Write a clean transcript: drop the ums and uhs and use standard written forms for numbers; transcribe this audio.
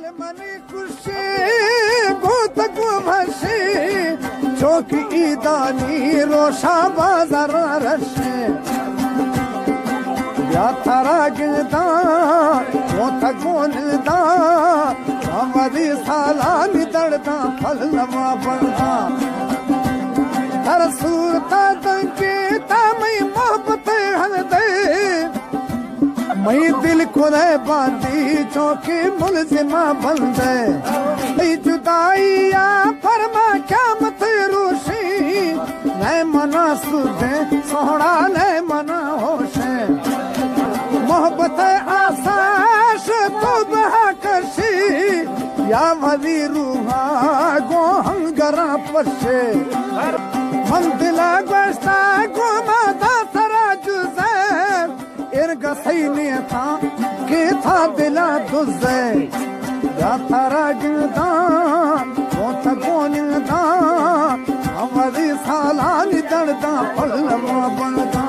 money खुशी गोत को भसे चौकी ईदानी रोशा बाजार रशे या थारा गिरदा मोत गोनदा हमारी सालानी दर्दा फल लवा बनदा हर सूरता दंके तामई मोहब्बत हंदे मई दिल को रह बांधी चौकी मुलजिमा बंदे जुदाई या फरमा क्या मत रूशी न मना सुधे सोहना न मना होशे मोहब्बत आसाश तो बहा कशी या मरी रूहा गो हंगरा पशे मंदिला गोश्ता गोमा दासरा जुजे इरगा सही था के था दिला दुजे या थारा गिरदा मोत गोनिदा हमारी सालानी दर्दा फल बनदा